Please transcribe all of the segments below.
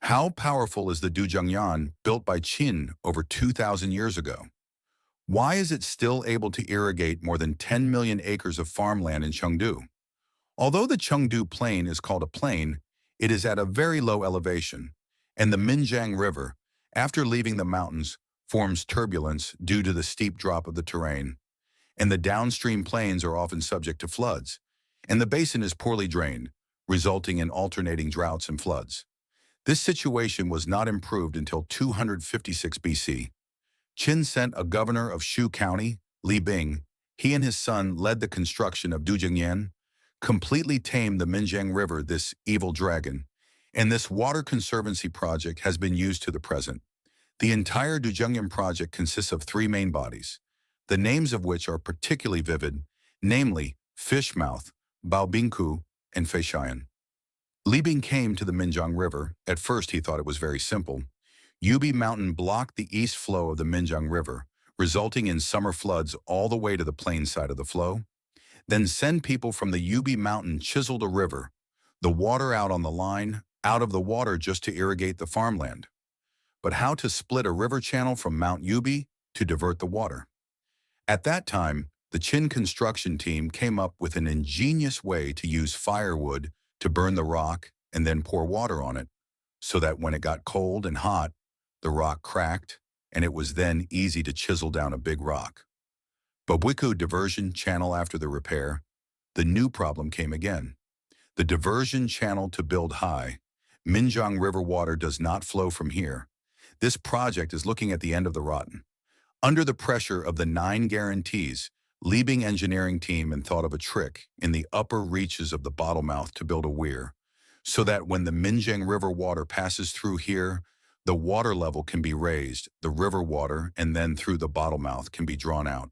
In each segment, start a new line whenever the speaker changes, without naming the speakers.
How powerful is the Dujiangyan built by Qin over 2,000 years ago? Why is it still able to irrigate more than 10 million acres of farmland in Chengdu? Although the Chengdu Plain is called a plain, it is at a very low elevation, and the Minjiang River, after leaving the mountains, forms turbulence due to the steep drop of the terrain, and the downstream plains are often subject to floods, and the basin is poorly drained, resulting in alternating droughts and floods. This situation was not improved until 256 BC. Qin sent a governor of Shu County, Li Bing. He and his son led the construction of Dujiangyan, completely tamed the Minjiang River, this evil dragon, and this water conservancy project has been used to the present. The entire Dujiangyan project consists of three main bodies, the names of which are particularly vivid, namely Fishmouth, Baobingku, and Feishayan. Li Bing came to the Minjiang River. At first he thought it was very simple. Yubi Mountain blocked the east flow of the Minjiang River, resulting in summer floods all the way to the plain side of the flow. Then send people from the Yubi Mountain chiseled a river, the water out on the line, out of the water just to irrigate the farmland. But how to split a river channel from Mount Yubi to divert the water? At that time, the Qin construction team came up with an ingenious way to use firewood to burn the rock and then pour water on it, so that when it got cold and hot, the rock cracked, and it was then easy to chisel down a big rock. But Wiku diversion channel after the repair, the new problem came again. The diversion channel to build high. Minjiang River water does not flow from here. This project is looking at the end of the rotten. Under the pressure of the 9 guarantees, Li Bing engineering team and thought of a trick in the upper reaches of the bottle mouth to build a weir, so that when the Minjiang River water passes through here, the water level can be raised, the river water, and then through the bottle mouth can be drawn out.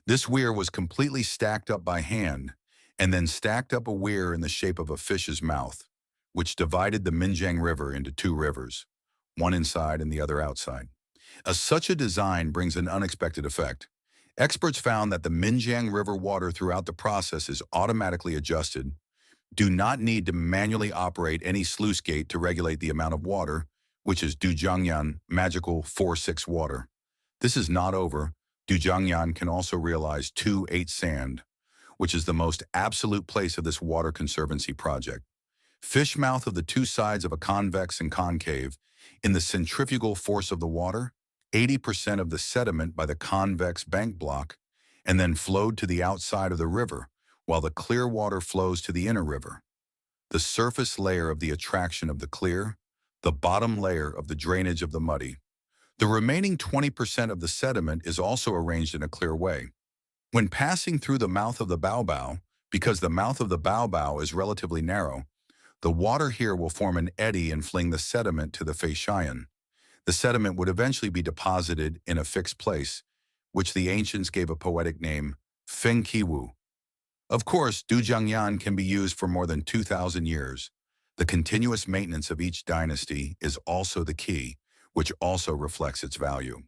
This weir was completely stacked up by hand, and then stacked up a weir in the shape of a fish's mouth, which divided the Minjiang River into two rivers, one inside and the other outside. Such a design brings an unexpected effect. Experts found that the Minjiang River water throughout the process is automatically adjusted, do not need to manually operate any sluice gate to regulate the amount of water, which is Dujiangyan magical 4-6 water. This is not over. Dujiangyan can also realize 2-8 sand, which is the most absolute place of this water conservancy project. Fish mouth of the two sides of a convex and concave. In the centrifugal force of the water, 80% of the sediment by the convex bank block, and then flowed to the outside of the river, while the clear water flows to the inner river. The surface layer of the attraction of the clear, the bottom layer of the drainage of the muddy. The remaining 20% of the sediment is also arranged in a clear way. When passing through the mouth of the Baobao, because the mouth of the Baobao is relatively narrow, the water here will form an eddy and fling the sediment to the Feishayan. The sediment would eventually be deposited in a fixed place, which the ancients gave a poetic name, Fengqiwu. Of course, Dujiangyan can be used for more than 2,000 years. The continuous maintenance of each dynasty is also the key, which also reflects its value.